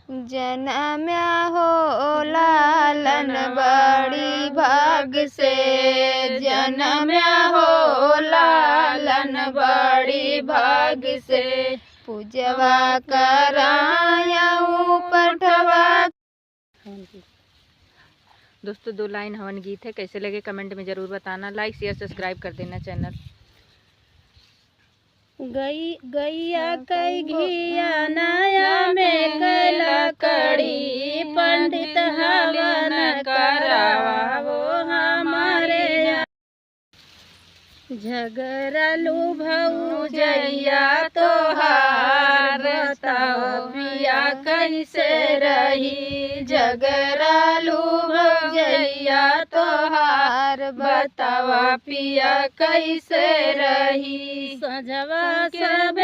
जनम्या हो लालन बड़ी भाग से, जनम्या हो लालन बड़ी भाग से, पूजवा करायाऊं पठवा। दोस्तों 2 लाइन हवन गीत है, कैसे लगे कमेंट में ज़रूर बताना। लाइक शेयर सब्सक्राइब कर देना चैनल। गैया कई घिया नया में कैला कड़ी, पंडित हवन करावा वो हमारे यहाँ। झगड़लू भौजैया तोहार, बताओ पिया कैसे रही। झगड़लू भौजैया तोहार, बतावा पिया कैसे रही। सजवा सब